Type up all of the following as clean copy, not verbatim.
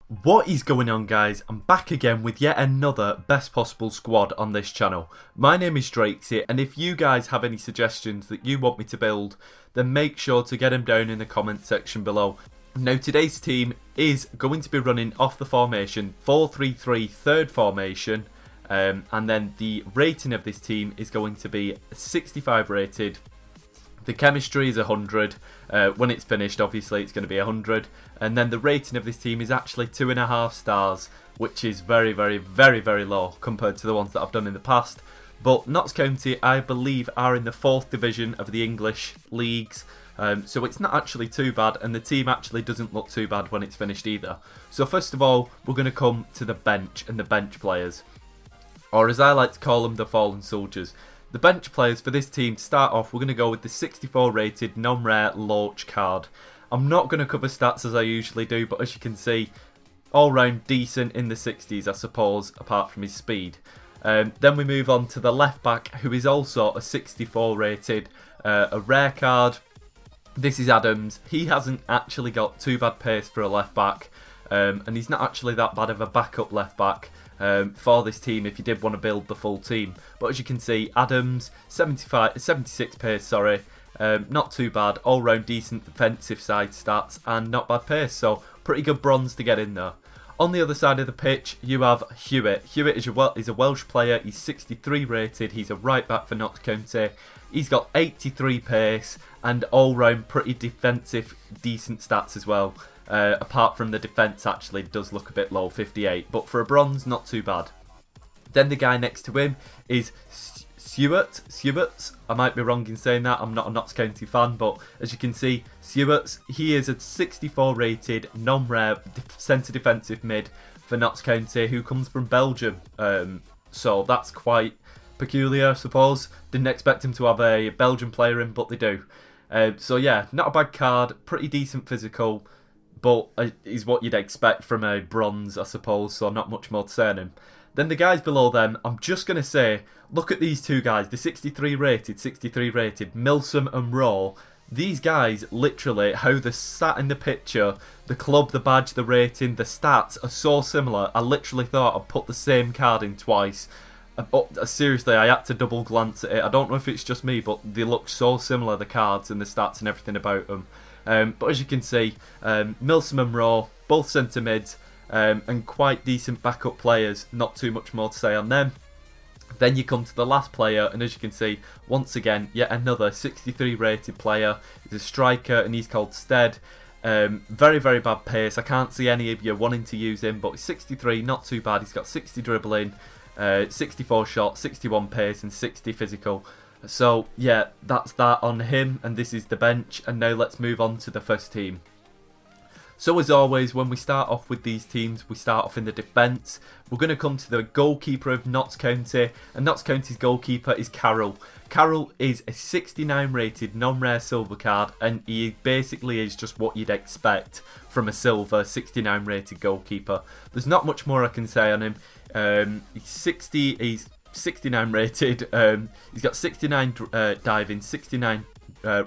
What is going on, guys? I'm back again with yet another best possible squad on this channel. My name is Drakesy, and if you guys have any suggestions that you want me to build, then make sure to get them down in the comment section below. Now, today's team is going to be running off the formation 4-3-3 third formation, and then the rating of this team is going to be 65 rated. The chemistry is 100. When it's finished, obviously, it's going to be 100. And then the rating of this team is actually 2.5 stars, which is very, very, very, very low compared to the ones that I've done in the past. But Notts County, I believe, are in the 4th division of the English leagues. So it's not actually too bad, and the team actually doesn't look too bad when it's finished either. So first of all, we're going to come to the bench and the bench players. Or as I like to call them, the fallen soldiers. The bench players for this team, to start off, we're going to go with the 64 rated non-rare Loach card. I'm not going to cover stats as I usually do, but as you can see, all round decent in the 60s, I suppose, apart from his speed. Then we move on to the left back, who is also a 64 rated, a rare card. This is Adams. He hasn't actually got too bad pace for a left back, and he's not actually that bad of a backup left back. For this team, if you did want to build the full team. But as you can see, Adams, 76 pace, sorry, not too bad, all round decent defensive side stats and not bad pace, so pretty good bronze to get in there. On the other side of the pitch, you have Hewitt. Hewitt is a Welsh player, he's 63 rated, he's a right back for Notts County. He's got 83 pace and all round pretty defensive, decent stats as well. Apart from the defence actually does look a bit low, 58, but for a bronze, not too bad. Then the guy next to him is Stewart. I might be wrong in saying that, I'm not a Notts County fan, but as you can see, Stewart, he is a 64 rated, non-rare centre defensive mid for Notts County, who comes from Belgium. So that's quite peculiar, I suppose. Didn't expect him to have a Belgian player in, but they do. So yeah, not a bad card, pretty decent physical, but is what you'd expect from a bronze, I suppose, so not much more to say on him. Then the guys below them, I'm just going to say, look at these two guys, the 63 rated, Milsom and Raw. These guys, literally, how they're sat in the picture, the club, the badge, the rating, the stats are so similar. I literally thought I'd put the same card in twice. Seriously, I had to double glance at it. I don't know if it's just me, but they look so similar, the cards and the stats and everything about them. But as you can see, Milsom and Raw, both centre mids, and quite decent backup players, not too much more to say on them. Then you come to the last player, and as you can see, once again, yet another 63 rated player. He's a striker, and he's called Stead. Very, very bad pace. I can't see any of you wanting to use him, but he's 63, not too bad. He's got 60 dribbling, 64 shot, 61 pace, and 60 physical. So yeah, that's that on him, and this is the bench, and now let's move on to the first team. So as always, when we start off with these teams, we start off in the defence. We're going to come to the goalkeeper of Notts County, and Notts County's goalkeeper is Carroll. Carroll is a 69 rated non-rare silver card, and he basically is just what you'd expect from a silver 69 rated goalkeeper. There's not much more I can say on him. He's 69 rated, he's got 69 diving, 69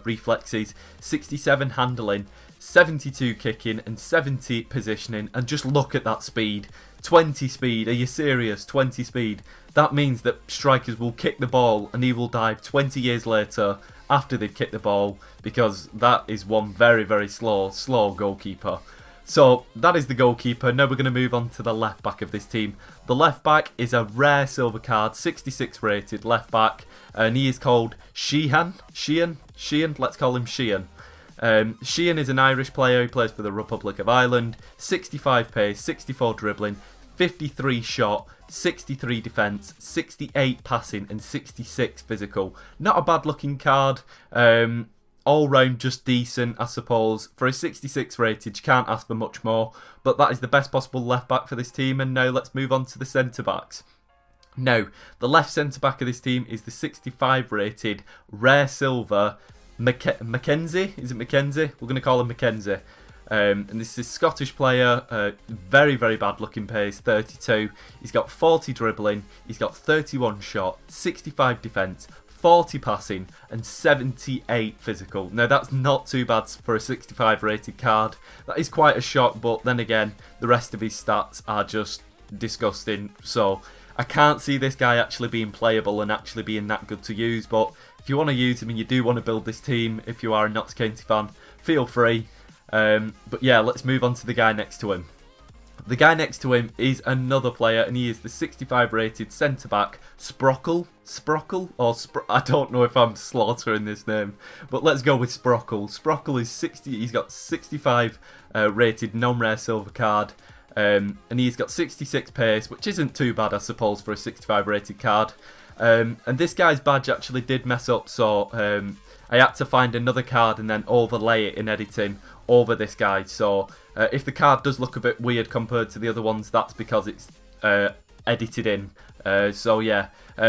reflexes, 67 handling, 72 kicking and 70 positioning, and just look at that speed, 20 speed, are you serious, 20 speed? That means that strikers will kick the ball and he will dive 20 years later after they've kicked the ball, because that is one very, very slow goalkeeper. So that is the goalkeeper. Now we're going to move on to the left back of this team. The left back is a rare silver card, 66 rated left back, and he is called Sheehan, let's call him Sheehan. Sheehan is an Irish player who plays for the Republic of Ireland, 65 pace, 64 dribbling, 53 shot, 63 defence, 68 passing and 66 physical. Not a bad looking card. All round just decent, I suppose. For a 66 rated, you can't ask for much more, but that is the best possible left back for this team. And now let's move on to the centre backs. Now, the left centre back of this team is the 65 rated rare silver Mackenzie. Is it Mackenzie? We're going to call him Mackenzie. And this is a Scottish player, very, very bad looking pace, 32. He's got 40 dribbling, he's got 31 shot, 65 defence, 40 passing, and 78 physical. Now that's not too bad for a 65 rated card. That is quite a shock, but then again, the rest of his stats are just disgusting. So I can't see this guy actually being playable and actually being that good to use. But if you want to use him and you do want to build this team, if you are a Notts County fan, feel free. But yeah, let's move on to the guy next to him. The guy next to him is another player, and he is the 65 rated centre-back, Sprockle? Or I don't know if I'm slaughtering this name, but let's go with Sprockle. Sprockle is 60, he's got 65 rated non-rare silver card, and he's got 66 pace, which isn't too bad, I suppose, for a 65 rated card. And this guy's badge actually did mess up, so I had to find another card and then overlay it in editing over this guy. So if the card does look a bit weird compared to the other ones, that's because it's edited in. So yeah,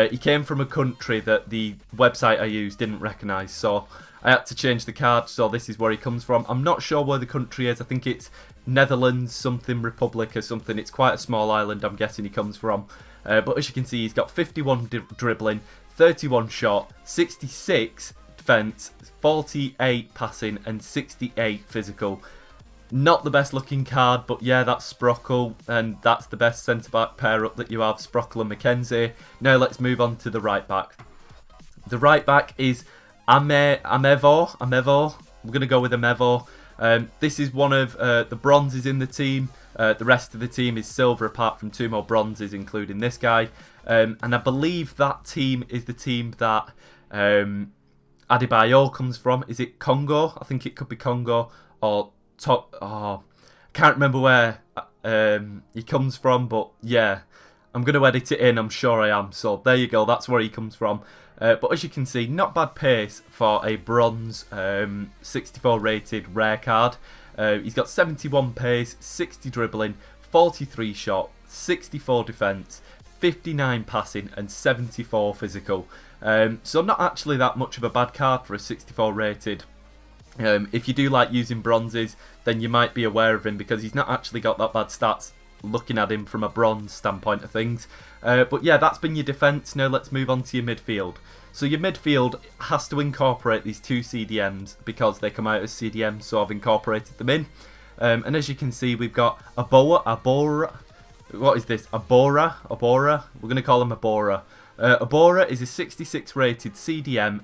he came from a country that the website I used didn't recognise, so I had to change the card. So this is where he comes from. I'm not sure where the country is. I think it's Netherlands, something Republic or something. It's quite a small island, I'm guessing he comes from. But as you can see, he's got 51 dribbling, 31 shot, 66 defence, 48 passing and 68 physical. Not the best looking card, but yeah, that's Sprockle, and that's the best centre-back pair-up that you have, Sprockle and McKenzie. Now let's move on to the right-back. The right-back is Amevo. We're going to go with Amevo. This is one of the bronzes in the team. The rest of the team is silver apart from 2 more bronzes, including this guy. And I believe that team is the team that Adebayo comes from. Is it Congo? I think it could be Congo or I can't remember where he comes from, but yeah, I'm going to edit it in, I'm sure I am. So there you go, that's where he comes from. But as you can see, not bad pace for a bronze 64 rated rare card. He's got 71 pace, 60 dribbling, 43 shot, 64 defence, 59 passing and 74 physical. So not actually that much of a bad card for a 64 rated. If you do like using bronzes, then you might be aware of him because he's not actually got that bad stats looking at him from a bronze standpoint of things. But yeah, that's been your defence. Now let's move on to your midfield. So your midfield has to incorporate these 2 CDMs because they come out as CDMs, so I've incorporated them in. And as you can see, we've got Abora. What is this? Abora? We're going to call him Abora. Abora is a 66 rated CDM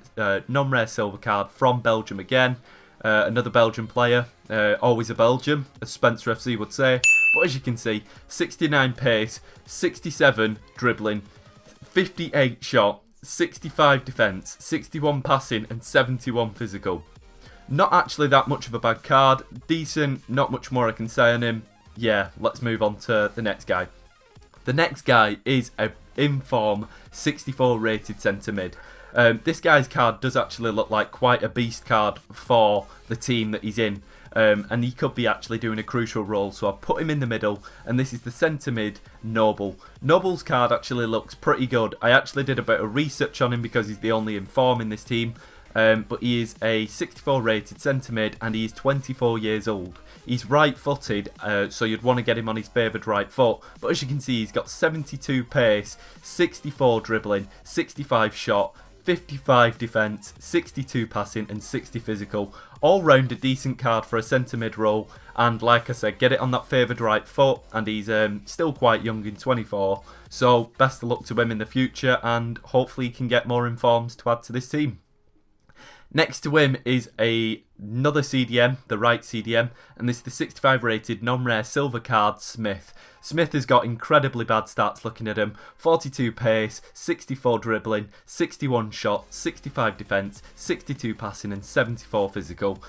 non-rare silver card from Belgium again. Another Belgian player, always a Belgian, as Spencer FC would say. But as you can see, 69 pace, 67 dribbling, 58 shot, 65 defence, 61 passing and 71 physical. Not actually that much of a bad card. Decent, not much more I can say on him. Yeah, let's move on to the next guy. The next guy is a in-form 64 rated centre mid. This guy's card does actually look like quite a beast card for the team that he's in. And he could be actually doing a crucial role, so I've put him in the middle, and this is the centre mid, Noble. Noble's card actually looks pretty good. I actually did a bit of research on him because he's the only in-form in this team. But he is a 64 rated centre mid and he's 24 years old. He's right footed, so you'd want to get him on his favoured right foot. But as you can see, he's got 72 pace, 64 dribbling, 65 shot, 55 defence, 62 passing and 60 physical. All round a decent card for a centre mid role. And like I said, get it on that favoured right foot. And he's still quite young in 24. So best of luck to him in the future, and hopefully he can get more informs to add to this team. Next to him is another CDM, the right CDM, and this is the 65 rated non-rare silver card, Smith. Smith has got incredibly bad stats looking at him. 42 pace, 64 dribbling, 61 shot, 65 defence, 62 passing and 74 physical.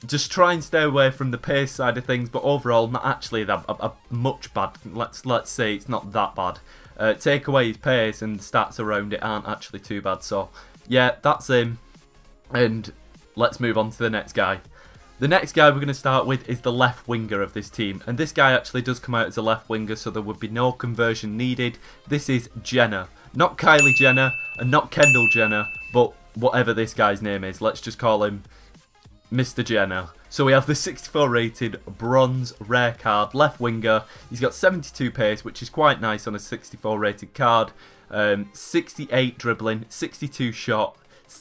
Just try and stay away from the pace side of things, but overall not actually that much bad. Let's say it's not that bad. Take away his pace and the stats around it aren't actually too bad. So yeah, that's him. And let's move on to the next guy. The next guy we're going to start with is the left winger of this team. And this guy actually does come out as a left winger, so there would be no conversion needed. This is Jenner. Not Kylie Jenner and not Kendall Jenner, but whatever this guy's name is. Let's just call him Mr. Jenner. So we have the 64 rated bronze rare card left winger. He's got 72 pace, which is quite nice on a 64 rated card. 68 dribbling, 62 shot,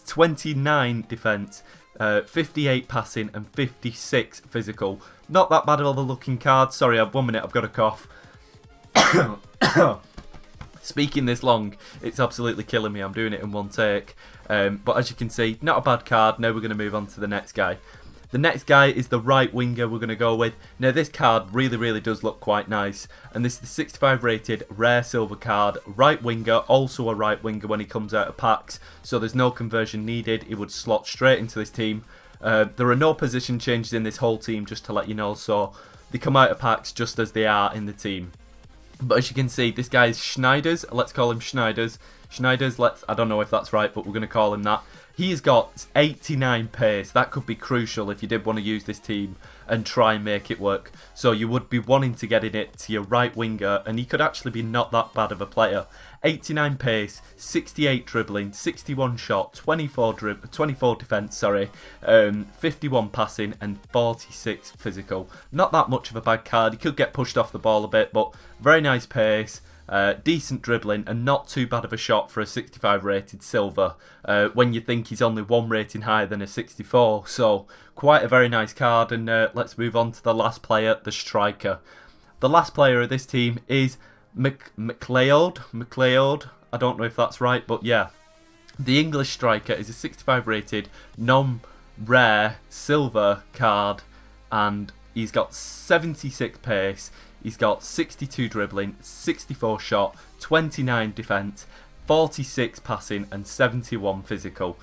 29 defence, 58 passing and 56 physical. Not that bad of a looking card. Sorry, 1 minute, I've got a cough. Speaking this long, it's absolutely killing me. I'm doing it in one take. But as you can see, not a bad card. Now we're going to move on to the next guy. The next guy is the right winger we're going to go with. Now this card really does look quite nice. And this is the 65 rated rare silver card. Right winger, also a right winger when he comes out of packs. So there's no conversion needed. He would slot straight into this team. There are no position changes in this whole team, just to let you know. So they come out of packs just as they are in the team. But as you can see, this guy is Snijders. Let's call him Snijders. Snijders, I don't know if that's right, but we're going to call him that. He's got 89 pace. That could be crucial if you did want to use this team and try and make it work. So you would be wanting to get in it to your right winger, and he could actually be not that bad of a player. 89 pace, 68 dribbling, 61 shot, 24 defence, 51 passing and 46 physical. Not that much of a bad card. He could get pushed off the ball a bit, but very nice pace. Decent dribbling and not too bad of a shot for a 65 rated silver when you think he's only 1 rating higher than a 64. So quite a very nice card. And let's move on to the last player, the striker. The last player of this team is McLeod. I don't know if that's right, but yeah. The English striker is a 65 rated non-rare silver card, and he's got 76 pace. He's got 62 dribbling, 64 shot, 29 defence, 46 passing and 71 physical.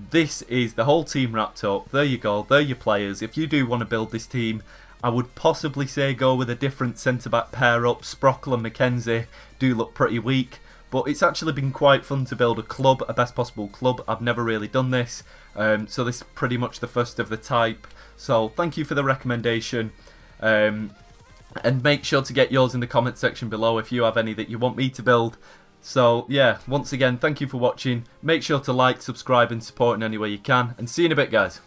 This is the whole team wrapped up. There you go, they're your players. If you do want to build this team, I would possibly say go with a different centre-back pair up. Sprockle and McKenzie do look pretty weak, but it's actually been quite fun to build a club, a best possible club. I've never really done this, so this is pretty much the first of the type. So thank you for the recommendation. And make sure to get yours in the comment section below if you have any that you want me to build. So yeah, once again, thank you for watching. Make sure to like, subscribe and support in any way you can. And see you in a bit, guys.